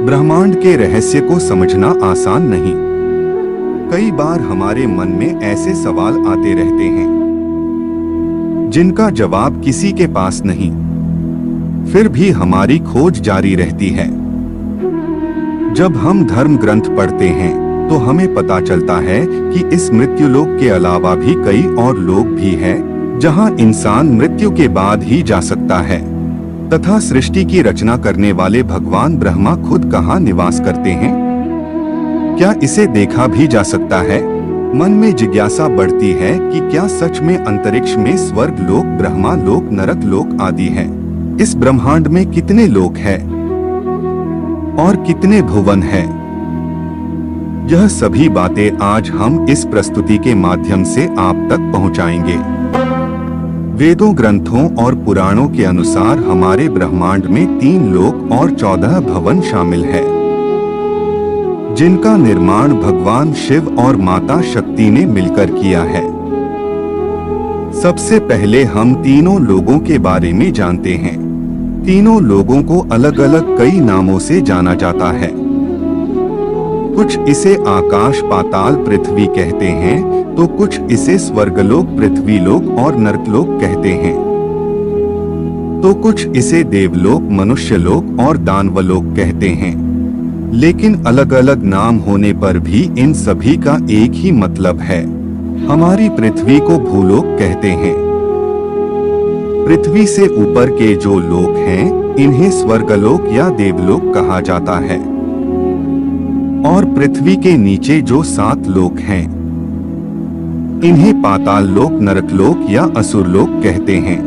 ब्रह्मांड के रहस्य को समझना आसान नहीं। कई बार हमारे मन में ऐसे सवाल आते रहते हैं जिनका जवाब किसी के पास नहीं, फिर भी हमारी खोज जारी रहती है। जब हम धर्म ग्रंथ पढ़ते हैं तो हमें पता चलता है कि इस मृत्युलोक के अलावा भी कई और लोक भी हैं, जहां इंसान मृत्यु के बाद ही जा सकता है। तथा सृष्टि की रचना करने वाले भगवान ब्रह्मा खुद कहाँ निवास करते हैं? क्या इसे देखा भी जा सकता है? मन में जिज्ञासा बढ़ती है कि क्या सच में अंतरिक्ष में स्वर्ग लोक, ब्रह्मा लोक, नरक लोक आदि है? इस ब्रह्मांड में कितने लोक हैं और कितने भुवन हैं? यह सभी बातें आज हम इस प्रस्तुति के माध्यम से आप तक पहुंचाएंगे। वेदों, ग्रंथों और पुराणों के अनुसार हमारे ब्रह्मांड में 3 लोक और 14 भवन शामिल है, जिनका निर्माण भगवान शिव और माता शक्ति ने मिलकर किया है। सबसे पहले हम तीनों लोगों के बारे में जानते हैं। तीनों लोगों को अलग अलग कई नामों से जाना जाता है। कुछ इसे आकाश, पाताल, पृथ्वी कहते हैं, तो कुछ इसे स्वर्गलोक, पृथ्वीलोक और नरकलोक कहते हैं, तो कुछ इसे देवलोक, मनुष्यलोक और दानवलोक कहते हैं। लेकिन अलग अलग नाम होने पर भी इन सभी का एक ही मतलब है। हमारी पृथ्वी को भूलोक कहते हैं। पृथ्वी से ऊपर के जो लोक हैं, इन्हें स्वर्गलोक या देवलोक कहा जाता है। और पृथ्वी के नीचे जो 7 लोक हैं, इन्हें पाताल लोक, नरकलोक या असुरलोक कहते हैं।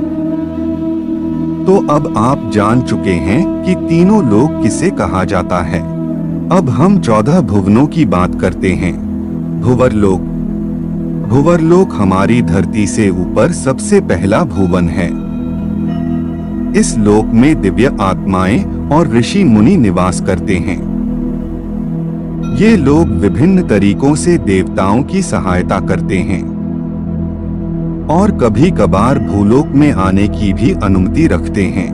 तो अब आप जान चुके हैं कि तीनों लोक किसे कहा जाता है। अब हम 14 भुवनों की बात करते हैं। भुवरलोक। भुवरलोक हमारी धरती से ऊपर सबसे पहला भुवन है। इस लोक में दिव्य आत्माएं और ऋषि मुनि निवास करते हैं। ये लोग विभिन्न तरीकों से देवताओं की सहायता करते हैं और कभी कभार भूलोक में आने की भी अनुमति रखते हैं।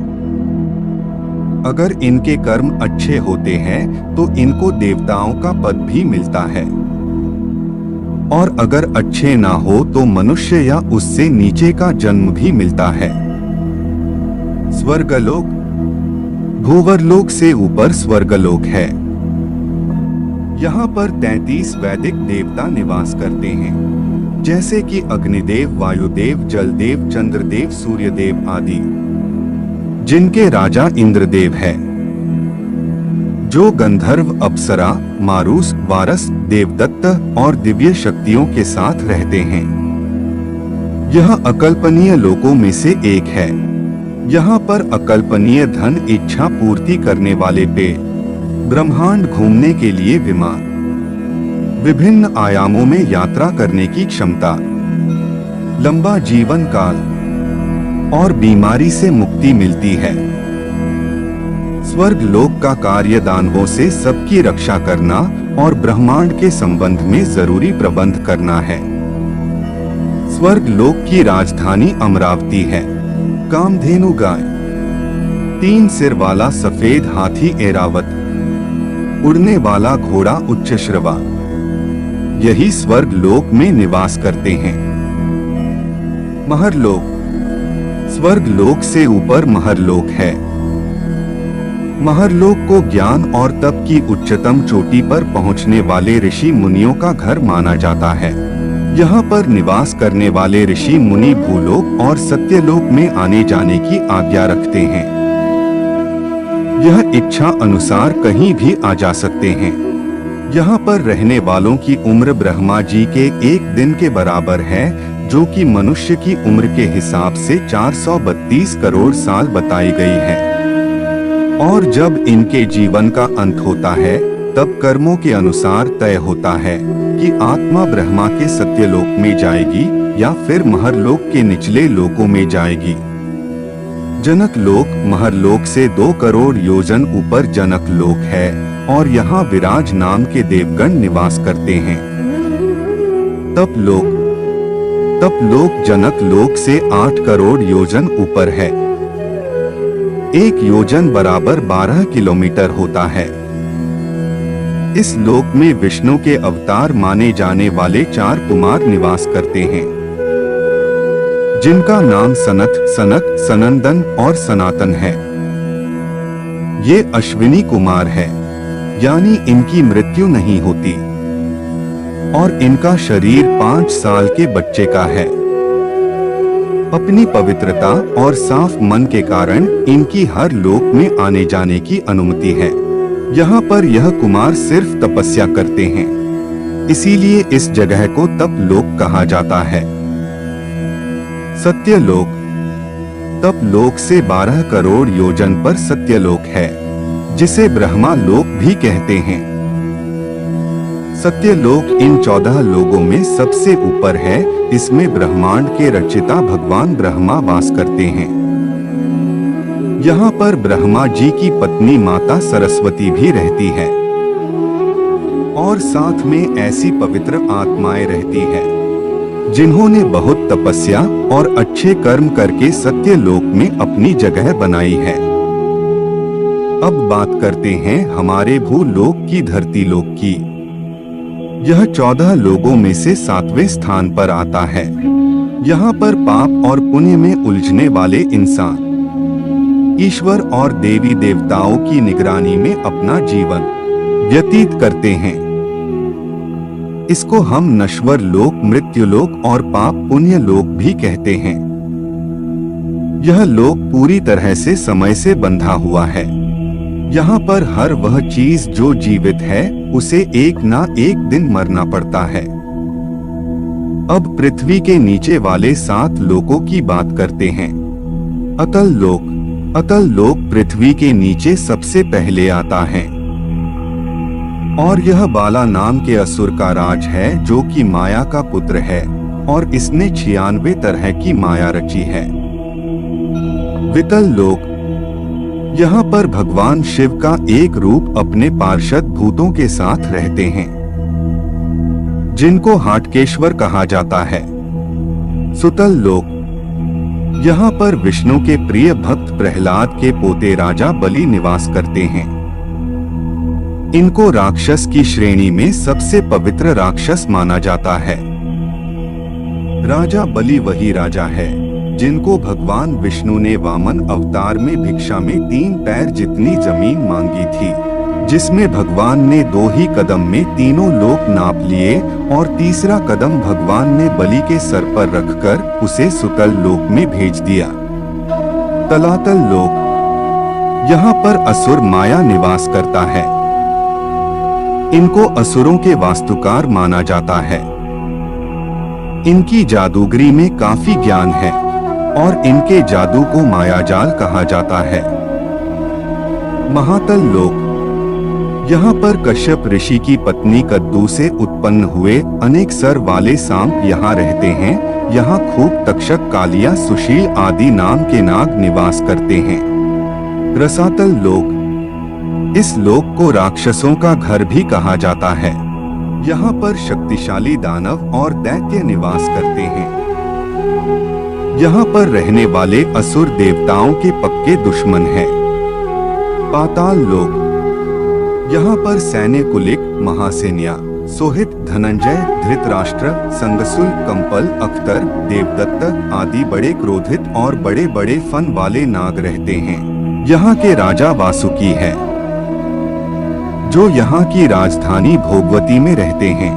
अगर इनके कर्म अच्छे होते हैं तो इनको देवताओं का पद भी मिलता है, और अगर अच्छे ना हो तो मनुष्य या उससे नीचे का जन्म भी मिलता है। स्वर्गलोक। भूवरलोक से ऊपर स्वर्गलोक है। यहाँ पर 33 वैदिक देवता निवास करते हैं, जैसे कि अग्निदेव, वायुदेव, जलदेव, चंद्रदेव, सूर्यदेव आदि, जिनके राजा इंद्रदेव है, जो गंधर्व, अप्सरा, मारूस, वारस, देवदत्त और दिव्य शक्तियों के साथ रहते हैं। यह अकल्पनीय लोकों में से एक है। यहाँ पर अकल्पनीय धन इच्छा पूर्ति करने वाले पेड़, ब्रह्मांड घूमने के लिए विमान, विभिन्न आयामों में यात्रा करने की क्षमता, लंबा जीवन काल और बीमारी से मुक्ति मिलती है। स्वर्ग लोक का कार्य दानवों से सबकी रक्षा करना और ब्रह्मांड के संबंध में जरूरी प्रबंध करना है। स्वर्ग लोक की राजधानी अमरावती है। कामधेनु गाय, 3 सिर वाला सफेद हाथी ऐरावत, उड़ने वाला घोड़ा उच्चश्रवा, यही स्वर्ग लोक में निवास करते हैं। महरलोक। स्वर्ग लोक से ऊपर महरलोक है। महरलोक को ज्ञान और तप की उच्चतम चोटी पर पहुंचने वाले ऋषि मुनियों का घर माना जाता है। यहाँ पर निवास करने वाले ऋषि मुनि भूलोक और सत्यलोक में आने जाने की आज्ञा रखते हैं। यह इच्छा अनुसार कहीं भी आ जा सकते हैं। यहाँ पर रहने वालों की उम्र ब्रह्मा जी के 1 दिन के बराबर है, जो कि मनुष्य की उम्र के हिसाब से 432 करोड़ साल बताई गई है। और जब इनके जीवन का अंत होता है, तब कर्मों के अनुसार तय होता है कि आत्मा ब्रह्मा के सत्यलोक में जाएगी या फिर महरलोक के निचले लोकों में जाएगी। जनक लोक। महरलोक से 2 करोड़ योजन ऊपर जनक लोक है और यहाँ विराज नाम के देवगण निवास करते हैं। तपलोक। तपलोक जनक लोक से 8 करोड़ योजन ऊपर है। 1 योजन बराबर 12 किलोमीटर होता है। इस लोक में विष्णु के अवतार माने जाने वाले 4 कुमार निवास करते हैं, जिनका नाम सनत, सनक, सनंदन और सनातन है। ये अश्विनी कुमार है, यानी इनकी मृत्यु नहीं होती, और इनका शरीर 5 साल के बच्चे का है। अपनी पवित्रता और साफ मन के कारण इनकी हर लोक में आने जाने की अनुमति है। यहाँ पर यह कुमार सिर्फ तपस्या करते हैं, इसीलिए इस जगह को तप लोक कहा जाता है। सत्यलोक, तप लोक से 12 करोड़ योजन पर सत्यलोक है, जिसे ब्रह्मा लोक भी कहते हैं। सत्यलोक इन 14 लोगों में सबसे ऊपर है। इसमें ब्रह्मांड के रचयिता भगवान ब्रह्मा वास करते हैं। यहाँ पर ब्रह्मा जी की पत्नी माता सरस्वती भी रहती है, और साथ में ऐसी पवित्र आत्माएं रहती है जिन्होंने बहुत तपस्या और अच्छे कर्म करके सत्यलोक में अपनी जगह बनाई है। अब बात करते हैं हमारे भूलोक की, धरती लोक की। यह 14 लोगों में से 7वें स्थान पर आता है। यहाँ पर पाप और पुण्य में उलझने वाले इंसान ईश्वर और देवी देवताओं की निगरानी में अपना जीवन व्यतीत करते हैं। इसको हम नश्वर लोक, मृत्यु लोक और पाप पुण्य लोक भी कहते हैं। यह लोक पूरी तरह से समय से बंधा हुआ है। यहाँ पर हर वह चीज जो जीवित है उसे एक ना एक दिन मरना पड़ता है। अब पृथ्वी के नीचे वाले 7 लोकों की बात करते हैं। अतल लोक, अतल लोक पृथ्वी के नीचे सबसे पहले आता है, और यह बाला नाम के असुर का राज है, जो कि माया का पुत्र है, और इसने 96 तरह की माया रची है। वितल लोक, यहाँ पर भगवान शिव का एक रूप अपने पार्षद भूतों के साथ रहते हैं, जिनको हाटकेश्वर कहा जाता है। सुतल लोक, यहाँ पर विष्णु के प्रिय भक्त प्रहलाद के पोते राजा बलि निवास करते हैं। इनको राक्षस की श्रेणी में सबसे पवित्र राक्षस माना जाता है। राजा बलि वही राजा है जिनको भगवान विष्णु ने वामन अवतार में भिक्षा में 3 पैर जितनी जमीन मांगी थी, जिसमें भगवान ने 2 ही कदम में तीनों लोक नाप लिए, और तीसरा कदम भगवान ने बलि के सर पर रखकर उसे सुतल लोक में भेज दिया। तलातल लोक, यहाँ पर असुर माया निवास करता है। इनको असुरों के वास्तुकार माना जाता है। इनकी जादूगरी में काफी ज्ञान है, और इनके जादू को मायाजाल कहा जाता है। महातल लोक, यहाँ पर कश्यप ऋषि की पत्नी कद्दू से उत्पन्न हुए अनेक सर वाले सांप यहाँ रहते हैं। यहाँ खूब तक्षक, कालिया, सुशील आदि नाम के नाग निवास करते हैं। रसातल लोक, इस लोक को राक्षसों का घर भी कहा जाता है। यहाँ पर शक्तिशाली दानव और दैत्य निवास करते हैं। यहाँ पर रहने वाले असुर देवताओं के पक्के दुश्मन हैं। पाताल लोक, यहाँ पर सैन्य कुलिक, महासेन्या, सोहित, धनंजय, धृतराष्ट्र, संगसुल, कंपल, अख्तर, देवदत्त आदि बड़े क्रोधित और बड़े बड़े फन वाले नाग रहते हैं। यहाँ के राजा वासुकी है, जो यहाँ की राजधानी भोगवती में रहते हैं।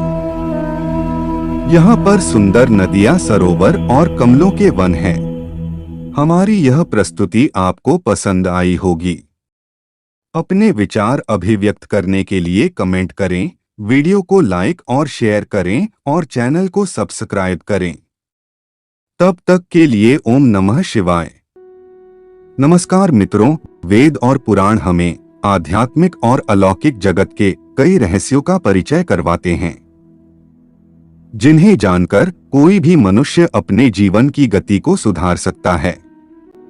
यहाँ पर सुंदर नदियाँ, सरोवर और कमलों के वन हैं। हमारी यह प्रस्तुति आपको पसंद आई होगी। अपने विचार अभिव्यक्त करने के लिए कमेंट करें, वीडियो को लाइक और शेयर करें, और चैनल को सब्सक्राइब करें। तब तक के लिए ओम नमः शिवाय। नमस्कार मित्रों, वेद और पुराण हमें आध्यात्मिक और अलौकिक जगत के कई रहस्यों का परिचय करवाते हैं, जिन्हें जानकर कोई भी मनुष्य अपने जीवन की गति को सुधार सकता है।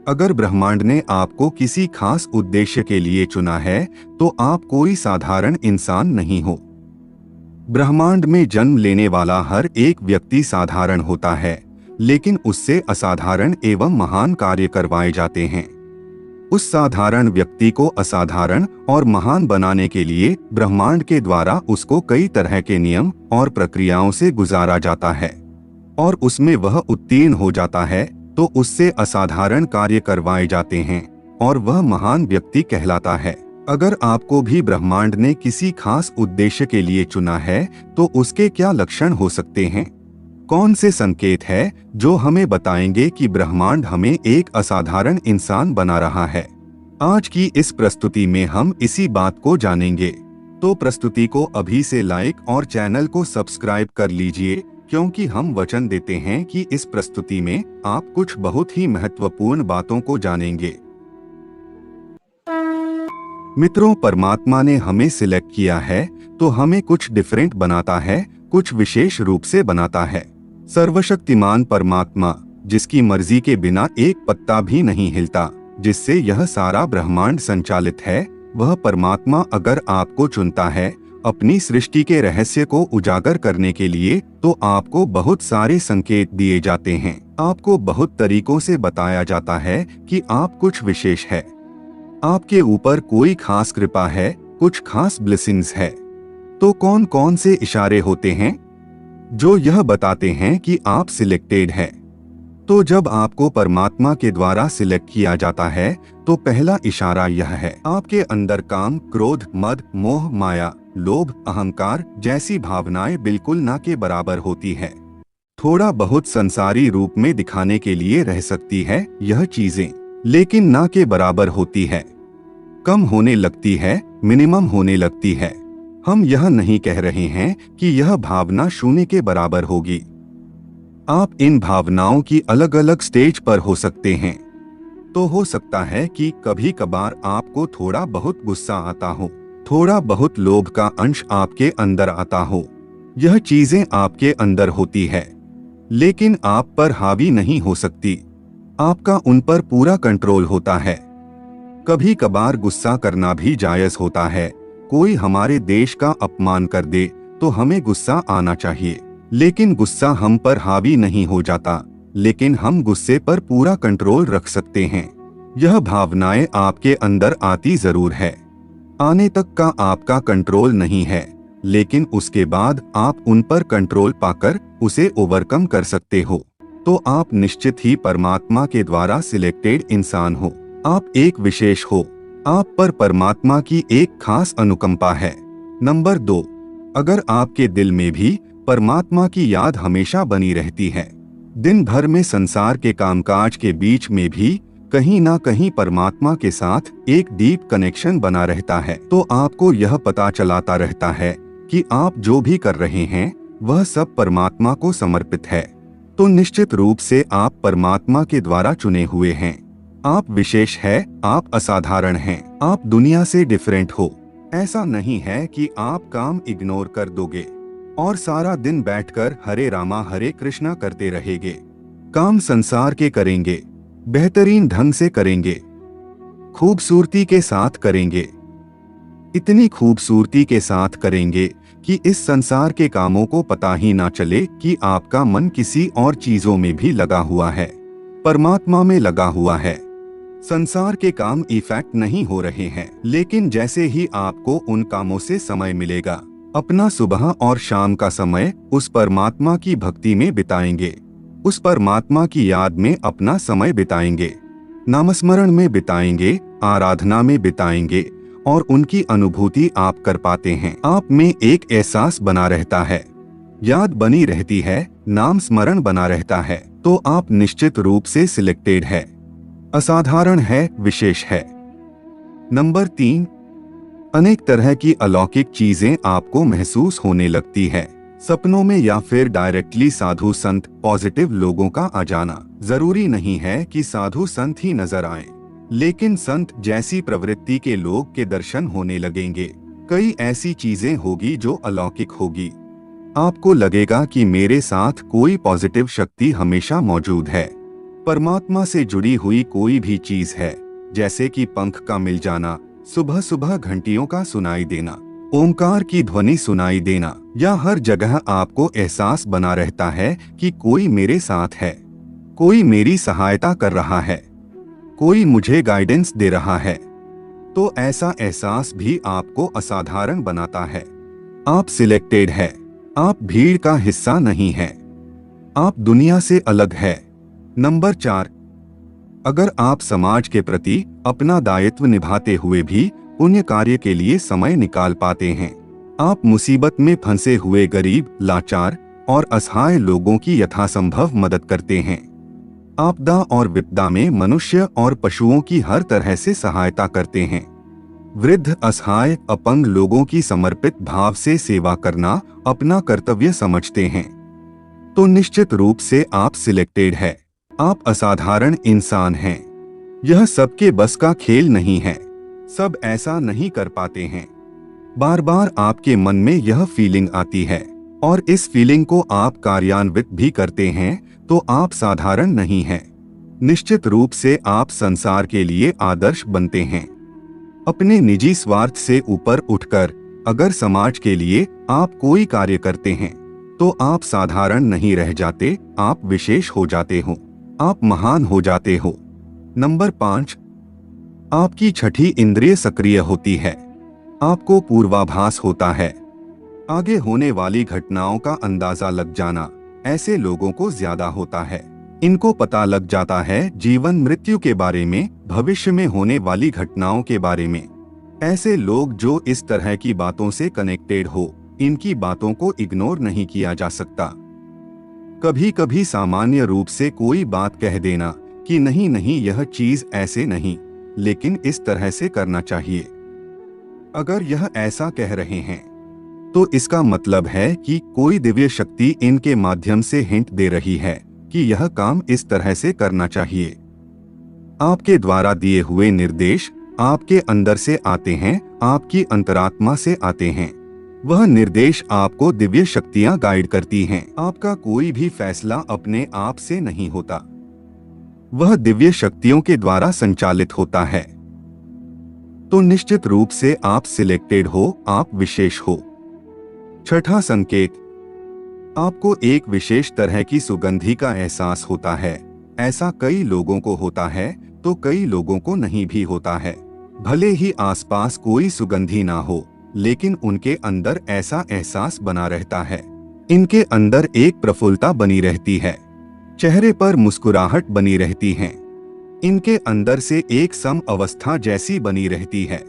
अगर ब्रह्मांड ने आपको किसी खास उद्देश्य के लिए चुना है, तो आप कोई साधारण इंसान नहीं हो। ब्रह्मांड में जन्म लेने वाला हर एक व्यक्ति साधारण होता है, लेकिन उससे असाधारण एवं महान कार्य करवाए जाते हैं। उस साधारण व्यक्ति को असाधारण और महान बनाने के लिए ब्रह्मांड के द्वारा उसको कई तरह के नियम और प्रक्रियाओं से गुजारा जाता है और उसमें वह उत्तीर्ण हो जाता है तो उससे असाधारण कार्य करवाए जाते हैं और वह महान व्यक्ति कहलाता है। अगर आपको भी ब्रह्मांड ने किसी खास उद्देश्य के लिए चुना है तो उसके क्या लक्षण हो सकते हैं? कौन से संकेत है जो हमें बताएंगे कि ब्रह्मांड हमें एक असाधारण इंसान बना रहा है? आज की इस प्रस्तुति में हम इसी बात को जानेंगे। तो प्रस्तुति को अभी से लाइक और चैनल को सब्सक्राइब कर लीजिए, क्योंकि हम वचन देते हैं कि इस प्रस्तुति में आप कुछ बहुत ही महत्वपूर्ण बातों को जानेंगे। मित्रों, परमात्मा ने हमें सिलेक्ट किया है तो हमें कुछ डिफरेंट बनाता है, कुछ विशेष रूप से बनाता है। सर्वशक्तिमान परमात्मा, जिसकी मर्जी के बिना एक पत्ता भी नहीं हिलता, जिससे यह सारा ब्रह्मांड संचालित है, वह परमात्मा अगर आपको चुनता है अपनी सृष्टि के रहस्य को उजागर करने के लिए, तो आपको बहुत सारे संकेत दिए जाते हैं। आपको बहुत तरीकों से बताया जाता है कि आप कुछ विशेष है, आपके ऊपर कोई खास कृपा है, कुछ खास ब्लेसिंग्स है। तो कौन कौन से इशारे होते हैं जो यह बताते हैं कि आप सिलेक्टेड है? तो जब आपको परमात्मा के द्वारा सिलेक्ट किया जाता है तो पहला इशारा यह है, आपके अंदर काम, क्रोध, मद, मोह, माया, लोभ, अहंकार जैसी भावनाएं बिल्कुल ना के बराबर होती है। थोड़ा बहुत संसारी रूप में दिखाने के लिए रह सकती है यह चीजें, लेकिन ना के बराबर होती है, कम होने लगती है, मिनिमम होने लगती है। हम यह नहीं कह रहे हैं कि यह भावना शून्य के बराबर होगी। आप इन भावनाओं की अलग अलग स्टेज पर हो सकते हैं। तो हो सकता है कि कभी कभार आपको थोड़ा बहुत गुस्सा आता हो, थोड़ा बहुत लोभ का अंश आपके अंदर आता हो। यह चीजें आपके अंदर होती है, लेकिन आप पर हावी नहीं हो सकती। आपका उन पर पूरा कंट्रोल होता है। कभी कभार गुस्सा करना भी जायज होता है। कोई हमारे देश का अपमान कर दे तो हमें गुस्सा आना चाहिए, लेकिन गुस्सा हम पर हावी नहीं हो जाता। लेकिन हम गुस्से पर पूरा कंट्रोल रख सकते हैं। यह भावनाएं आपके अंदर आती जरूर है, आने तक का आपका कंट्रोल नहीं है, लेकिन उसके बाद आप उन पर कंट्रोल पाकर उसे ओवरकम कर सकते हो। तो आप निश्चित ही परमात्मा के द्वारा सिलेक्टेड इंसान हो। आप एक विशेष हो। आप पर परमात्मा की एक खास अनुकंपा है। नंबर 2, अगर आपके दिल में भी परमात्मा की याद हमेशा बनी रहती है, दिन भर में संसार के कामकाज के बीच में भी कहीं ना कहीं परमात्मा के साथ एक डीप कनेक्शन बना रहता है, तो आपको यह पता चलाता रहता है कि आप जो भी कर रहे हैं वह सब परमात्मा को समर्पित है, तो निश्चित रूप से आप परमात्मा के द्वारा चुने हुए हैं। आप विशेष है, आप असाधारण हैं, आप दुनिया से डिफरेंट हो। ऐसा नहीं है कि आप काम इग्नोर कर दोगे और सारा दिन बैठकर हरे रामा हरे कृष्णा करते रहेंगे। काम संसार के करेंगे, बेहतरीन ढंग से करेंगे, खूबसूरती के साथ करेंगे, इतनी खूबसूरती के साथ करेंगे कि इस संसार के कामों को पता ही ना चले कि आपका मन किसी और चीजों में भी लगा हुआ है, परमात्मा में लगा हुआ है। संसार के काम इफेक्ट नहीं हो रहे हैं, लेकिन जैसे ही आपको उन कामों से समय मिलेगा, अपना सुबह और शाम का समय उस परमात्मा की भक्ति में बिताएंगे, उस परमात्मा की याद में अपना समय बिताएंगे, नामस्मरण में बिताएंगे, आराधना में बिताएंगे और उनकी अनुभूति आप कर पाते हैं। आप में एक एहसास बना रहता है, याद बनी रहती है, नाम स्मरण बना रहता है, तो आप निश्चित रूप से सिलेक्टेड है, असाधारण है, विशेष है। नंबर 3, अनेक तरह की अलौकिक चीजें आपको महसूस होने लगती है, सपनों में या फिर डायरेक्टली। साधु संत, पॉजिटिव लोगों का आ जाना। जरूरी नहीं है कि साधु संत ही नजर आए, लेकिन संत जैसी प्रवृत्ति के लोग के दर्शन होने लगेंगे। कई ऐसी चीजें होगी जो अलौकिक होगी। आपको लगेगा कि मेरे साथ कोई पॉजिटिव शक्ति हमेशा मौजूद है। परमात्मा से जुड़ी हुई कोई भी चीज है, जैसे कि पंख का मिल जाना, सुबह सुबह घंटियों का सुनाई देना, ओंकार की ध्वनि सुनाई देना, या हर जगह आपको एहसास बना रहता है कि कोई मेरे साथ है, कोई मेरी सहायता कर रहा है, कोई मुझे गाइडेंस दे रहा है। तो ऐसा एहसास भी आपको असाधारण बनाता है। आप सिलेक्टेड है। आप भीड़ का हिस्सा नहीं है। आप दुनिया से अलग है। नंबर 4, अगर आप समाज के प्रति अपना दायित्व निभाते हुए भी पुण्य कार्य के लिए समय निकाल पाते हैं। आप मुसीबत में फंसे हुए गरीब, लाचार और असहाय लोगों की यथासंभव मदद करते हैं। आपदा और विपदा में मनुष्य और पशुओं की हर तरह से सहायता करते हैं। वृद्ध, असहाय, अपंग लोगों की समर्पित भाव से सेवा करना अपना कर्तव्य समझते हैं। तो निश्चित रूप से आप सिलेक्टेड है। आप असाधारण इंसान हैं। यह सबके बस का खेल नहीं है। सब ऐसा नहीं कर पाते हैं। बार बार आपके मन में यह फीलिंग आती है और इस फीलिंग को आप कार्यान्वित भी करते हैं, तो आप साधारण नहीं हैं। निश्चित रूप से आप संसार के लिए आदर्श बनते हैं। अपने निजी स्वार्थ से ऊपर उठकर अगर समाज के लिए आप कोई कार्य करते हैं, तो आप साधारण नहीं रह जाते, आप विशेष हो जाते हो, आप महान हो जाते हो। नंबर 5, आपकी छठी इंद्रिय सक्रिय होती है। आपको पूर्वाभास होता है। आगे होने वाली घटनाओं का अंदाजा लग जाना ऐसे लोगों को ज्यादा होता है। इनको पता लग जाता है जीवन मृत्यु के बारे में, भविष्य में होने वाली घटनाओं के बारे में। ऐसे लोग जो इस तरह की बातों से कनेक्टेड हो, इनकी बातों को इग्नोर नहीं किया जा सकता। कभी कभी सामान्य रूप से कोई बात कह देना कि नहीं नहीं यह चीज ऐसे नहीं, लेकिन इस तरह से करना चाहिए। अगर यह ऐसा कह रहे हैं तो इसका मतलब है कि कोई दिव्य शक्ति इनके माध्यम से हिंट दे रही है कि यह काम इस तरह से करना चाहिए। आपके द्वारा दिए हुए निर्देश आपके अंदर से आते हैं, आपकी अंतरात्मा से आते हैं। वह निर्देश आपको दिव्य शक्तियां गाइड करती हैं। आपका कोई भी फैसला अपने आप से नहीं होता, वह दिव्य शक्तियों के द्वारा संचालित होता है। तो निश्चित रूप से आप सिलेक्टेड हो, आप विशेष हो। छठा संकेत, आपको एक विशेष तरह की सुगंधी का एहसास होता है। ऐसा कई लोगों को होता है तो कई लोगों को नहीं भी होता है। भले ही आसपास कोई सुगंधी ना हो, लेकिन उनके अंदर ऐसा एहसास बना रहता है। इनके अंदर एक प्रफुल्लता बनी रहती है, चेहरे पर मुस्कुराहट बनी रहती है। इनके अंदर से एक सम अवस्था जैसी बनी रहती है।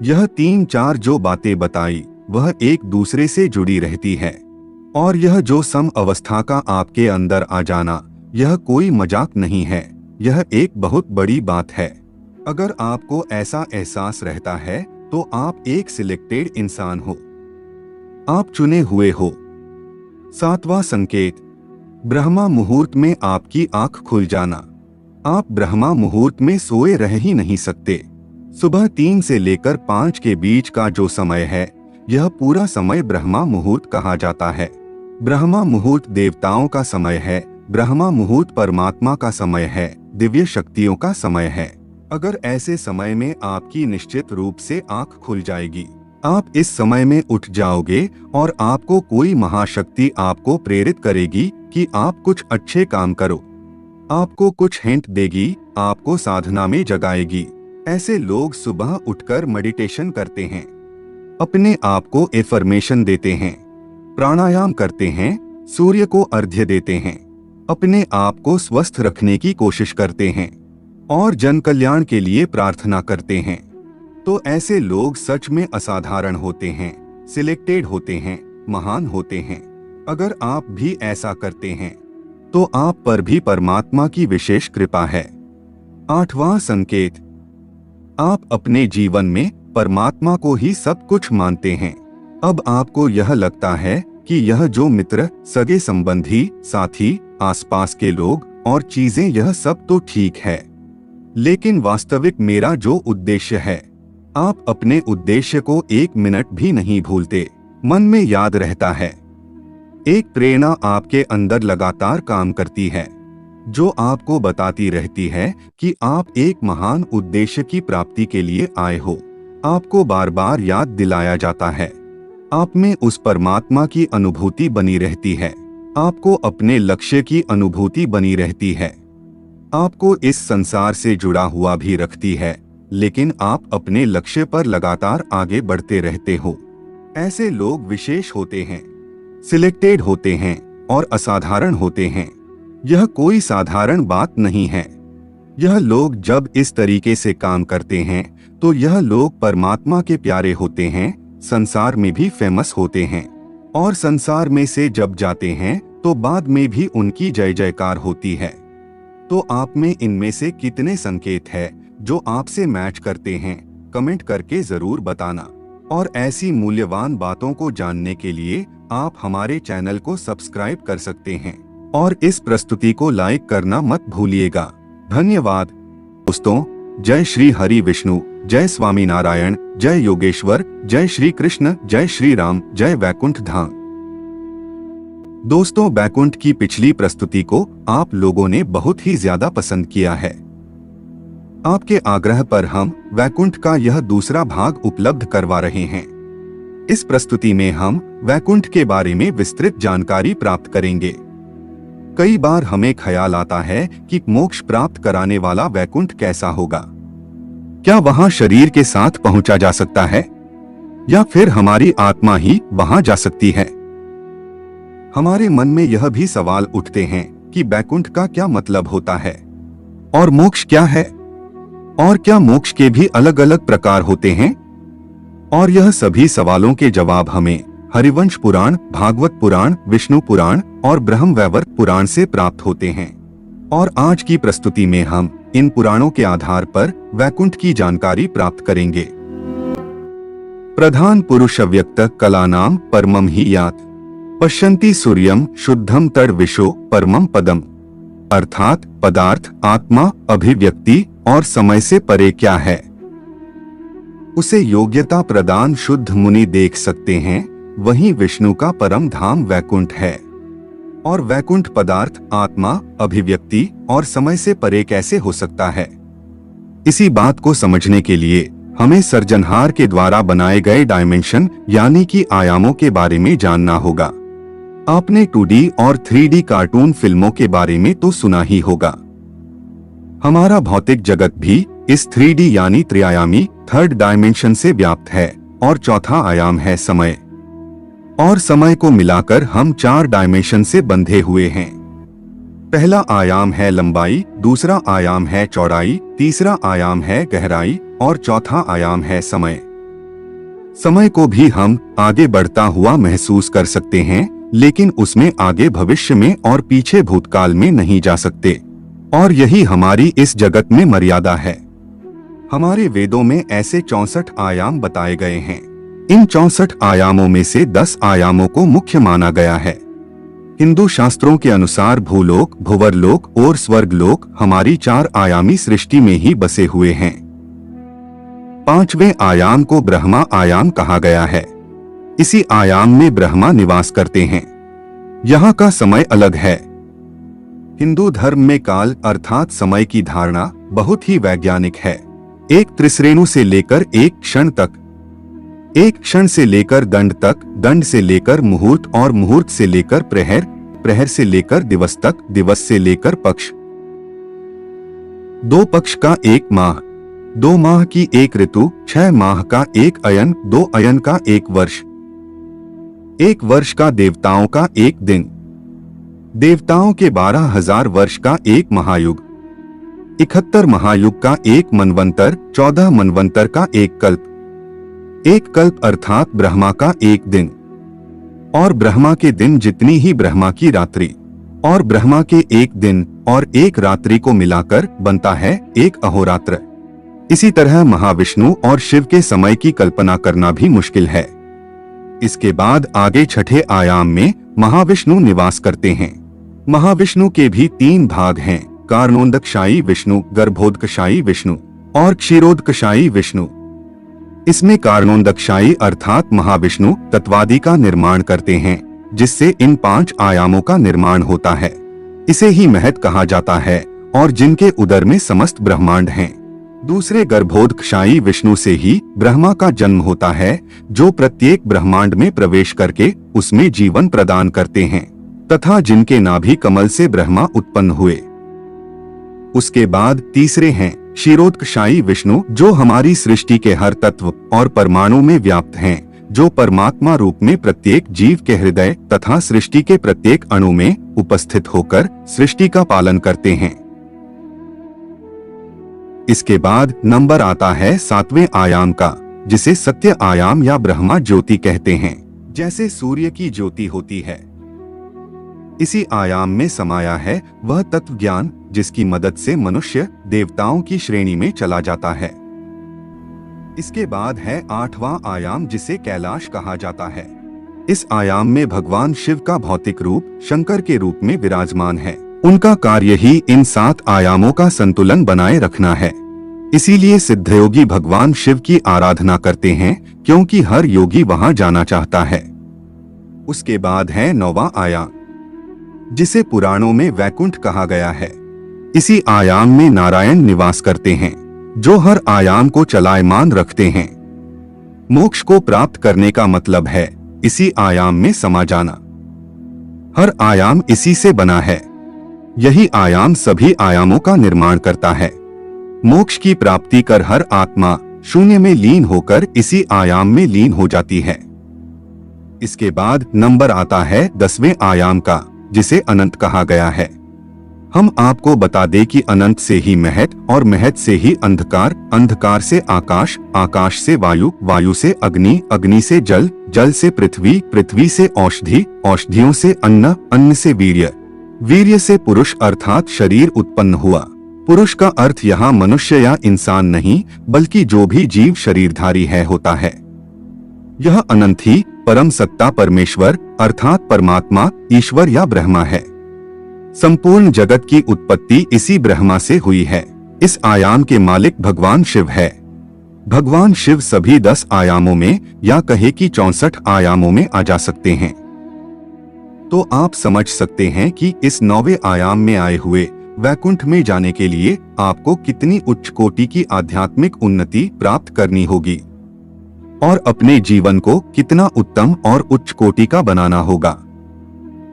यह 3-4 जो बातें बताई वह एक दूसरे से जुड़ी रहती है। और यह जो सम अवस्था का आपके अंदर आ जाना, यह कोई मजाक नहीं है, यह एक बहुत बड़ी बात है। अगर आपको ऐसा एहसास रहता है तो आप एक सिलेक्टेड इंसान हो, आप चुने हुए हो। 7वां संकेत, ब्रह्मा मुहूर्त में आपकी आंख खुल जाना। आप ब्रह्मा मुहूर्त में सोए रह ही नहीं सकते। सुबह 3 से लेकर 5 के बीच का जो समय है, यह पूरा समय ब्रह्मा मुहूर्त कहा जाता है। ब्रह्मा मुहूर्त देवताओं का समय है, ब्रह्मा मुहूर्त परमात्मा का समय है, दिव्य शक्तियों का समय है। अगर ऐसे समय में आपकी निश्चित रूप से आंख खुल जाएगी, आप इस समय में उठ जाओगे और आपको कोई महाशक्ति आपको प्रेरित करेगी कि आप कुछ अच्छे काम करो। आपको कुछ हिंट देगी, आपको साधना में जगाएगी। ऐसे लोग सुबह उठकर मेडिटेशन करते हैं, अपने आप को एफर्मेशन देते हैं, प्राणायाम करते हैं, सूर्य को अर्घ्य देते हैं, अपने आप को स्वस्थ रखने की कोशिश करते हैं और जन कल्याण के लिए प्रार्थना करते हैं। तो ऐसे लोग सच में असाधारण होते हैं, सिलेक्टेड होते हैं, महान होते हैं। अगर आप भी ऐसा करते हैं तो आप पर भी परमात्मा की विशेष कृपा है। 8वां संकेत, आप अपने जीवन में परमात्मा को ही सब कुछ मानते हैं। अब आपको यह लगता है कि यह जो मित्र, सगे संबंधी, साथी, आसपास के लोग और चीजें, यह सब तो ठीक है, लेकिन वास्तविक मेरा जो उद्देश्य है, आप अपने उद्देश्य को 1 मिनट भी नहीं भूलते, मन में याद रहता है। एक प्रेरणा आपके अंदर लगातार काम करती है, जो आपको बताती रहती है कि आप एक महान उद्देश्य की प्राप्ति के लिए आए हो। आपको बार बार याद दिलाया जाता है, आप में उस परमात्मा की अनुभूति बनी रहती है, आपको अपने लक्ष्य की अनुभूति बनी रहती है। आपको इस संसार से जुड़ा हुआ भी रखती है, लेकिन आप अपने लक्ष्य पर लगातार आगे बढ़ते रहते हो। ऐसे लोग विशेष होते हैं, सिलेक्टेड होते हैं और असाधारण होते हैं। यह कोई साधारण बात नहीं है। यह लोग जब इस तरीके से काम करते हैं तो यह लोग परमात्मा के प्यारे होते हैं, संसार में भी फेमस होते हैं, और संसार में से जब जाते हैं तो बाद में भी उनकी जय जयकार होती है। तो आप में इनमें से कितने संकेत है जो आपसे मैच करते हैं, कमेंट करके जरूर बताना। और ऐसी मूल्यवान बातों को जानने के लिए आप हमारे चैनल को सब्सक्राइब कर सकते हैं और इस प्रस्तुति को लाइक करना मत भूलिएगा। धन्यवाद दोस्तों। जय श्री हरि विष्णु, जय स्वामी नारायण, जय योगेश्वर, जय श्री कृष्ण, जय श्री राम, जय वैकुंठ धाम। दोस्तों, वैकुंठ की पिछली प्रस्तुति को आप लोगों ने बहुत ही ज्यादा पसंद किया है। आपके आग्रह पर हम वैकुंठ का यह दूसरा भाग उपलब्ध करवा रहे हैं। इस प्रस्तुति में हम वैकुंठ के बारे में विस्तृत जानकारी प्राप्त करेंगे। कई बार हमें ख्याल आता है कि मोक्ष प्राप्त कराने वाला वैकुंठ कैसा होगा। क्या वहां शरीर के साथ पहुंचा जा सकता है या फिर हमारी आत्मा ही वहां जा सकती है? हमारे मन में यह भी सवाल उठते हैं कि वैकुंठ का क्या मतलब होता है और मोक्ष क्या है, और क्या मोक्ष के भी अलग अलग प्रकार होते हैं? और यह सभी सवालों के जवाब हमें हरिवंश पुराण, भागवत पुराण, विष्णु पुराण और ब्रह्म वैवर्त पुराण से प्राप्त होते हैं। और आज की प्रस्तुति में हम इन पुराणों के आधार पर वैकुंठ की जानकारी प्राप्त करेंगे। प्रधान पुरुष अव्यक्त कलानाम परमम ही यात पश्यन्ति सूर्यम शुद्धम तड़ विशो परमम पदम। अर्थात पदार्थ, आत्मा, अभिव्यक्ति और समय से परे क्या है, उसे योग्यता प्रदान शुद्ध मुनि देख सकते हैं। वहीं विष्णु का परम धाम वैकुंठ है। और वैकुंठ पदार्थ, आत्मा, अभिव्यक्ति और समय से परे कैसे हो सकता है? इसी बात को समझने के लिए हमें सृजनहार के द्वारा बनाए गए डायमेंशन यानी कि आयामों के बारे में जानना होगा। आपने 2D और 3D कार्टून फिल्मों के बारे में तो सुना ही होगा। हमारा भौतिक जगत भी इस 3D यानी त्रिआयामी थर्ड डायमेंशन से व्याप्त है और चौथा आयाम है समय। और समय को मिलाकर हम 4 डायमेंशन से बंधे हुए हैं। पहला आयाम है लंबाई, दूसरा आयाम है चौड़ाई, तीसरा आयाम है गहराई और चौथा आयाम है समय। समय को भी हम आगे बढ़ता हुआ महसूस कर सकते हैं, लेकिन उसमें आगे भविष्य में और पीछे भूतकाल में नहीं जा सकते। और यही हमारी इस जगत में मर्यादा है। हमारे वेदों में ऐसे 64 आयाम बताए गए हैं। इन 64 आयामों में से 10 आयामों को मुख्य माना गया है। हिंदू शास्त्रों के अनुसार भूलोक, भुवरलोक और स्वर्गलोक हमारी 4 आयामी सृष्टि में ही बसे हुए हैं। 5वें आयाम को ब्रह्मा आयाम कहा गया है। इसी आयाम में ब्रह्मा निवास करते हैं। यहाँ का समय अलग है। हिंदू धर्म में काल अर्थात समय की धारणा बहुत ही वैज्ञानिक है। एक त्रिश्रेणु से लेकर एक क्षण तक, एक क्षण से लेकर दंड तक, दंड से लेकर मुहूर्त और मुहूर्त से लेकर प्रहर, प्रहर से लेकर दिवस तक, दिवस से लेकर पक्ष, 2 पक्ष का 1 माह, 2 माह की 1 ऋतु, 6 माह का 1 अयन, 2 अयन का 1 वर्ष, 1 वर्ष का देवताओं का 1 दिन, देवताओं के 12,000 वर्ष का 1 महायुग, 71 महायुग का 1 मनवंतर, 14 मनवंतर का 1 कल्प, 1 कल्प अर्थात ब्रह्मा का 1 दिन, और ब्रह्मा के दिन जितनी ही ब्रह्मा की रात्रि, और ब्रह्मा के 1 दिन और 1 रात्रि को मिलाकर बनता है 1 अहोरात्र। इसी तरह महाविष्णु और शिव के समय की कल्पना करना भी मुश्किल है। इसके बाद आगे 6ठे आयाम में महाविष्णु निवास करते हैं। महाविष्णु के भी 3 भाग हैं, कारणोदकशायी विष्णु, गर्भोदकशायी विष्णु और क्षीरोदकशायी विष्णु। इसमें कारणोदकशायी अर्थात महाविष्णु तत्वादि का निर्माण करते हैं, जिससे इन 5 आयामों का निर्माण होता है। इसे ही महत कहा जाता है और जिनके उदर में समस्त ब्रह्मांड हैं। दूसरे गर्भोदकशायी विष्णु से ही ब्रह्मा का जन्म होता है, जो प्रत्येक ब्रह्मांड में प्रवेश करके उसमें जीवन प्रदान करते हैं, तथा जिनके नाभि कमल से ब्रह्मा उत्पन्न हुए। उसके बाद तीसरे हैं क्षीरोत्कर्षायी विष्णु, जो हमारी सृष्टि के हर तत्व और परमाणु में व्याप्त हैं, जो परमात्मा रूप में प्रत्येक जीव के हृदय तथा सृष्टि के प्रत्येक अणु में उपस्थित होकर सृष्टि का पालन करते हैं। इसके बाद नंबर आता है 7वें आयाम का, जिसे सत्य आयाम या ब्रह्मा ज्योति कहते हैं। जैसे सूर्य की ज्योति होती है, इसी आयाम में समाया है वह तत्व ज्ञान, जिसकी मदद से मनुष्य देवताओं की श्रेणी में चला जाता है। इसके बाद है 8वां आयाम, जिसे कैलाश कहा जाता है। इस आयाम में भगवान शिव का भौतिक रूप शंकर के रूप में विराजमान है। उनका कार्य ही इन 7 आयामों का संतुलन बनाए रखना है। इसीलिए सिद्धयोगी भगवान शिव की आराधना करते हैं, क्योंकि हर योगी वहां जाना चाहता है। उसके बाद है 9वां आयाम, जिसे पुराणों में वैकुंठ कहा गया है। इसी आयाम में नारायण निवास करते हैं, जो हर आयाम को चलायमान रखते हैं। मोक्ष को प्राप्त करने का मतलब है इसी आयाम में समा जाना। हर आयाम इसी से बना है। यही आयाम सभी आयामों का निर्माण करता है। मोक्ष की प्राप्ति कर हर आत्मा शून्य में लीन होकर इसी आयाम में लीन हो जाती है। इसके बाद नंबर आता है 10वें आयाम का, जिसे अनंत कहा गया है। हम आपको बता दें कि अनंत से ही महत और महत से ही अंधकार, अंधकार से आकाश, आकाश से वायु, वायु से अग्नि, अग्नि से जल, जल से पृथ्वी, पृथ्वी से औषधि, औषधियों से अन्न, अन्न से वीर्य, वीर्य से पुरुष अर्थात शरीर उत्पन्न हुआ। पुरुष का अर्थ यहाँ मनुष्य या इंसान नहीं, बल्कि जो भी जीव शरीरधारी है होता है। यह अनंत ही परम सत्ता परमेश्वर अर्थात परमात्मा, ईश्वर या ब्रह्मा है। संपूर्ण जगत की उत्पत्ति इसी ब्रह्मा से हुई है। इस आयाम के मालिक भगवान शिव है। भगवान शिव सभी 10 आयामों में या कहे कि 64 आयामों में आ जा सकते हैं। तो आप समझ सकते हैं कि इस 9वें आयाम में आए हुए वैकुंठ में जाने के लिए आपको कितनी उच्च कोटि की आध्यात्मिक उन्नति प्राप्त करनी होगी और अपने जीवन को कितना उत्तम और उच्च कोटि का बनाना होगा।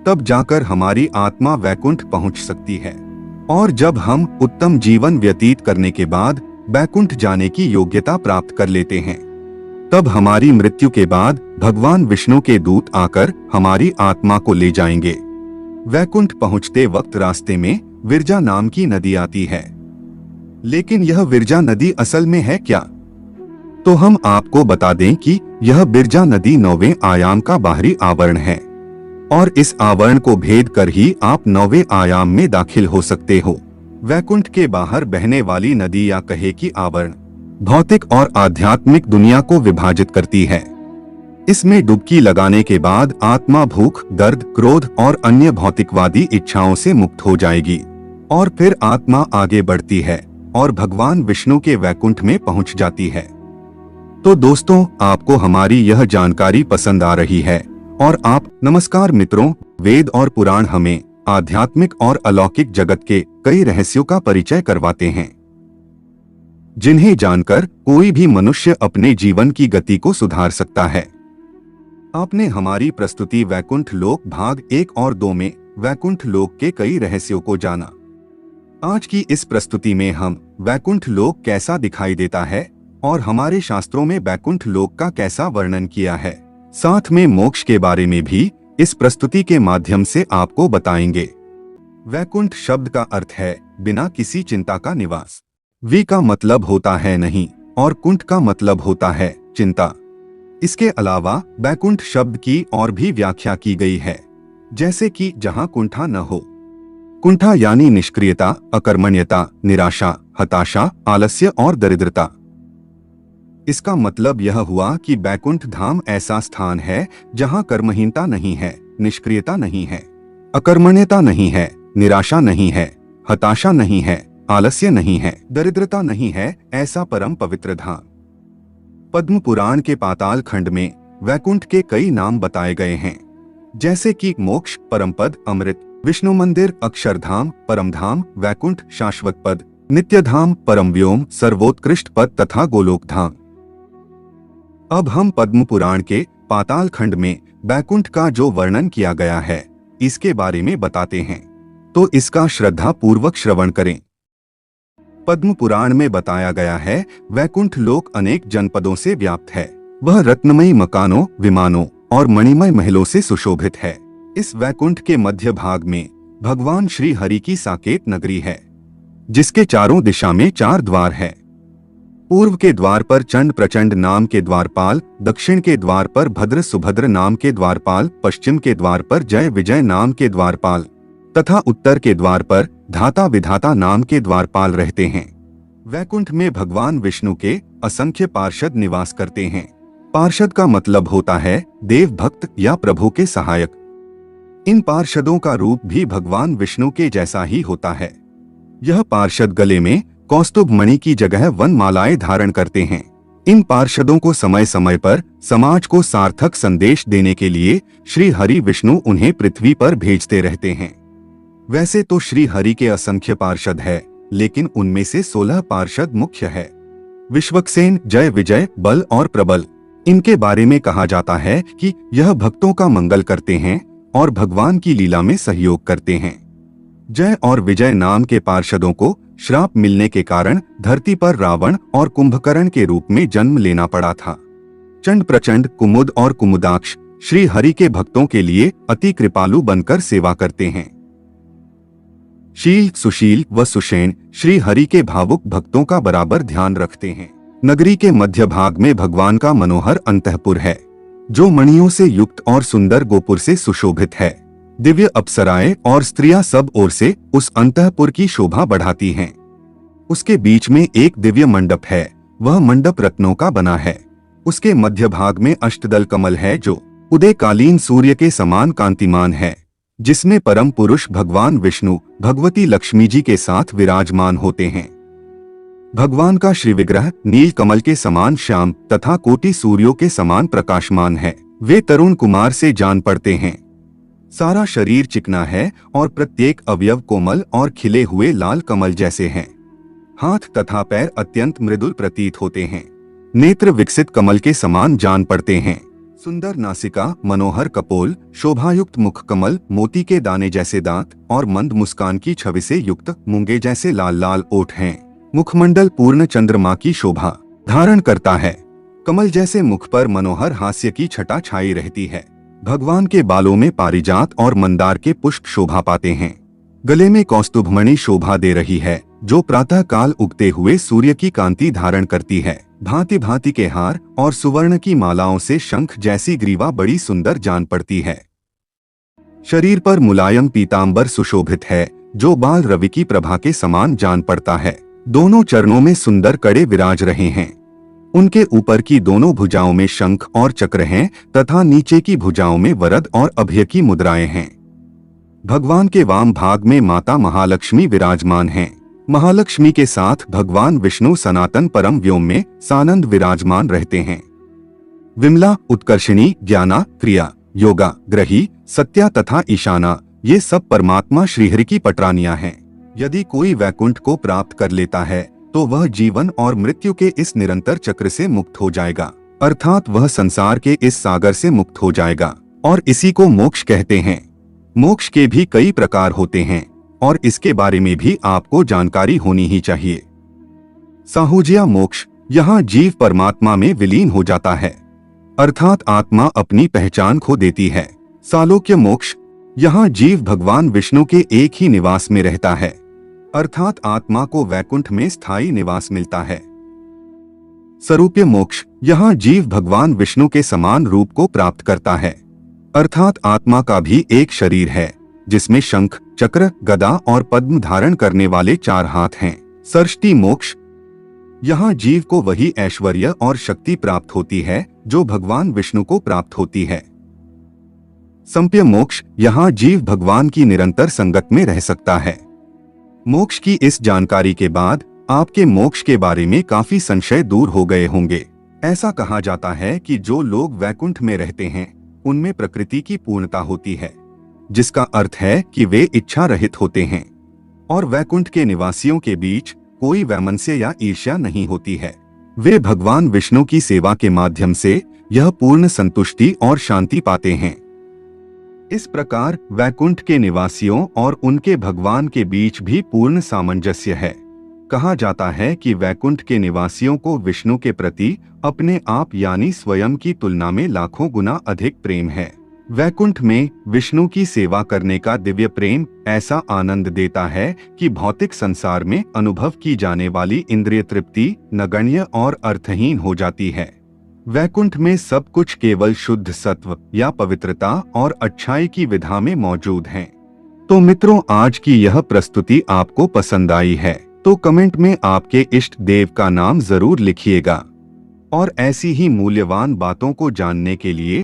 तब जाकर हमारी आत्मा वैकुंठ पहुंच सकती है। और जब हम उत्तम जीवन व्यतीत करने के बाद वैकुंठ जाने की योग्यता प्राप्त कर लेते हैं, तब हमारी मृत्यु के बाद भगवान विष्णु के दूत आकर हमारी आत्मा को ले जाएंगे। वैकुंठ पहुंचते वक्त रास्ते में विरजा नाम की नदी आती है। लेकिन यह विरजा नदी असल में है क्या? तो हम आपको बता दें कि यह विरजा नदी 9वें आयाम का बाहरी आवरण है और इस आवरण को भेद कर ही आप 9वें आयाम में दाखिल हो सकते हो। वैकुंठ के बाहर बहने वाली नदी या कहे कि आवरण भौतिक और आध्यात्मिक दुनिया को विभाजित करती है। इसमें डुबकी लगाने के बाद आत्मा भूख, दर्द, क्रोध और अन्य भौतिकवादी इच्छाओं से मुक्त हो जाएगी और फिर आत्मा आगे बढ़ती है और भगवान विष्णु के वैकुंठ में पहुंच जाती है। तो दोस्तों, आपको हमारी यह जानकारी पसंद आ रही है और आप नमस्कार मित्रों, वेद और पुराण हमें आध्यात्मिक और अलौकिक जगत के कई रहस्यों का परिचय करवाते हैं, जिन्हें जानकर कोई भी मनुष्य अपने जीवन की गति को सुधार सकता है। आपने हमारी प्रस्तुति वैकुंठ लोक भाग 1 और 2 में वैकुंठ लोक के कई रहस्यों को जाना। आज की इस प्रस्तुति में हम वैकुंठ लोक कैसा दिखाई देता है और हमारे शास्त्रों में वैकुंठ लोक का कैसा वर्णन किया है, साथ में मोक्ष के बारे में भी इस प्रस्तुति के माध्यम से आपको बताएंगे। वैकुंठ शब्द का अर्थ है बिना किसी चिंता का निवास। वी का मतलब होता है नहीं और कुंठ का मतलब होता है चिंता। इसके अलावा वैकुंठ शब्द की और भी व्याख्या की गई है, जैसे कि जहां कुंठा न हो। कुंठा यानी निष्क्रियता, अकर्मण्यता, निराशा, हताशा, आलस्य और दरिद्रता। इसका मतलब यह हुआ कि वैकुंठ धाम ऐसा स्थान है जहां कर्महीनता नहीं है, निष्क्रियता नहीं है, अकर्मण्यता नहीं है, निराशा नहीं है, हताशा नहीं है, आलस्य नहीं है, दरिद्रता नहीं है, ऐसा परम पवित्र धाम। पद्म पुराण के पाताल खंड में वैकुंठ के कई नाम बताए गए हैं, जैसे कि मोक्ष, परमपद, अमृत, विष्णु मंदिर, अक्षरधाम, परमधाम, वैकुंठ, शाश्वत पद, नित्यधाम, परम व्योम, सर्वोत्कृष्ट पद तथा गोलोक धाम। अब हम पद्म पुराण के पाताल खंड में वैकुंठ का जो वर्णन किया गया है, इसके बारे में बताते हैं, तो इसका श्रद्धा पूर्वक श्रवण करें। पद्म पुराण में बताया गया है, वैकुंठ लोक अनेक जनपदों से व्याप्त है। वह रत्नमयी मकानों, विमानों और मणिमय महलों से सुशोभित है। इस वैकुंठ के मध्य भाग में भगवान श्री हरि की साकेत नगरी है, जिसके चारों दिशा में 4 द्वार है। पूर्व के द्वार पर चंड प्रचंड नाम के द्वारपाल, दक्षिण के द्वार पर भद्र सुभद्र नाम के द्वारपाल, पश्चिम के द्वार पर जय विजय नाम के द्वारपाल तथा उत्तर के द्वार पर धाता विधाता नाम के द्वारपाल रहते हैं। वैकुंठ में भगवान विष्णु के असंख्य पार्षद निवास करते हैं। पार्षद का मतलब होता है देव भक्त या प्रभु के सहायक। इन पार्षदों का रूप भी भगवान विष्णु के जैसा ही होता है। यह पार्षद गले में कौस्तुभ मणि की जगह वनमालाएं धारण करते हैं। इन पार्षदों को समय समय पर समाज को सार्थक संदेश देने के लिए श्री हरि विष्णु उन्हें पृथ्वी पर भेजते रहते हैं। वैसे तो श्री हरि के असंख्य पार्षद है, लेकिन उनमें से 16 पार्षद मुख्य है। विश्वक्सेन, जय विजय, बल और प्रबल। इनके बारे में कहा जाता है कि यह भक्तों का मंगल करते हैं और भगवान की लीला में सहयोग करते हैं। जय और विजय नाम के पार्षदों को श्राप मिलने के कारण धरती पर रावण और कुंभकर्ण के रूप में जन्म लेना पड़ा था। चंड प्रचंड, कुमुद और कुमुदाक्ष श्री हरि के भक्तों के लिए अति कृपालु बनकर सेवा करते हैं। शील, सुशील व सुषेण श्री हरि के भावुक भक्तों का बराबर ध्यान रखते हैं। नगरी के मध्य भाग में भगवान का मनोहर अंतःपुर है, जो मणियों से युक्त और सुंदर गोपुर से सुशोभित है। दिव्य अप्सराएं और स्त्रियां सब ओर से उस अंतःपुर की शोभा बढ़ाती हैं। उसके बीच में एक दिव्य मंडप है, वह मंडप रत्नों का बना है। उसके मध्य भाग में अष्टदल कमल है, जो उदयकालीन सूर्य के समान कांतिमान है, जिसमें परम पुरुष भगवान विष्णु भगवती लक्ष्मी जी के साथ विराजमान होते हैं। भगवान का श्री विग्रह नील कमल के समान श्याम तथा कोटि सूर्यों के समान प्रकाशमान है। वे तरुण कुमार से जान पड़ते हैं। सारा शरीर चिकना है और प्रत्येक अवयव कोमल और खिले हुए लाल कमल जैसे हैं। हाथ तथा पैर अत्यंत मृदुल प्रतीत होते हैं। नेत्र विकसित कमल के समान जान पड़ते हैं। सुंदर नासिका, मनोहर कपोल, शोभायुक्त मुख कमल, मोती के दाने जैसे दांत और मंद मुस्कान की छवि से युक्त मूंगे जैसे लाल लाल ओठ हैं। मुखमंडल पूर्ण चंद्रमा की शोभा धारण करता है। कमल जैसे मुख पर मनोहर हास्य की छटा छाई रहती है। भगवान के बालों में पारिजात और मंदार के पुष्प शोभा पाते हैं। गले में कौस्तुभमणि शोभा दे रही है, जो प्रातः काल उगते हुए सूर्य की कांति धारण करती है। भांति भांति के हार और सुवर्ण की मालाओं से शंख जैसी ग्रीवा बड़ी सुंदर जान पड़ती है। शरीर पर मुलायम पीतांबर सुशोभित है, जो बाल रवि की प्रभा के समान जान पड़ता है। दोनों चरणों में सुंदर कड़े विराज रहे हैं। उनके ऊपर की दोनों भुजाओं में शंख और चक्र हैं तथा नीचे की भुजाओं में वरद और अभय की मुद्राएं हैं। भगवान के वाम भाग में माता महालक्ष्मी विराजमान हैं। महालक्ष्मी के साथ भगवान विष्णु सनातन परम व्योम में सानंद विराजमान रहते हैं। विमला, उत्कर्षिणी, ज्ञाना, क्रिया, योगा, ग्रही, सत्या तथा ईशाना ये सब परमात्मा श्रीहरि की पटरानियां हैं। यदि कोई वैकुंठ को प्राप्त कर लेता है तो वह जीवन और मृत्यु के इस निरंतर चक्र से मुक्त हो जाएगा, अर्थात वह संसार के इस सागर से मुक्त हो जाएगा और इसी को मोक्ष कहते हैं। मोक्ष के भी कई प्रकार होते हैं और इसके बारे में भी आपको जानकारी होनी ही चाहिए। साहुज्या मोक्ष, यहाँ जीव परमात्मा में विलीन हो जाता है, अर्थात आत्मा अपनी पहचान खो देती है। सालोक्य मोक्ष, यहाँ जीव भगवान विष्णु के एक ही निवास में रहता है, अर्थात आत्मा को वैकुंठ में स्थायी निवास मिलता है। सरूप्य मोक्ष, यहाँ जीव भगवान विष्णु के समान रूप को प्राप्त करता है, अर्थात आत्मा का भी एक शरीर है, जिसमें शंख, चक्र, गदा और पद्म धारण करने वाले 4 हाथ हैं। सर्ष्टी मोक्ष, यहाँ जीव को वही ऐश्वर्य और शक्ति प्राप्त होती है जो भगवान विष्णु को प्राप्त होती है। संप्य मोक्ष, यहाँ जीव भगवान की निरंतर संगत में रह सकता है। मोक्ष की इस जानकारी के बाद आपके मोक्ष के बारे में काफी संशय दूर हो गए होंगे। ऐसा कहा जाता है कि जो लोग वैकुंठ में रहते हैं उनमें प्रकृति की पूर्णता होती है, जिसका अर्थ है कि वे इच्छा रहित होते हैं और वैकुंठ के निवासियों के बीच कोई वैमनस्य या ईर्ष्या नहीं होती है। वे भगवान विष्णु की सेवा के माध्यम से यह पूर्ण संतुष्टि और शांति पाते हैं। इस प्रकार वैकुंठ के निवासियों और उनके भगवान के बीच भी पूर्ण सामंजस्य है। कहा जाता है कि वैकुंठ के निवासियों को विष्णु के प्रति अपने आप यानी स्वयं की तुलना में लाखों गुना अधिक प्रेम है। वैकुंठ में विष्णु की सेवा करने का दिव्य प्रेम ऐसा आनंद देता है कि भौतिक संसार में अनुभव की जाने वाली इंद्रिय तृप्ति नगण्य और अर्थहीन हो जाती है। वैकुंठ में सब कुछ केवल शुद्ध सत्व या पवित्रता और अच्छाई की विधा में मौजूद है। तो मित्रों, आज की यह प्रस्तुति आपको पसंद आई है तो कमेंट में आपके इष्ट देव का नाम जरूर लिखिएगा और ऐसी ही मूल्यवान बातों को जानने के लिए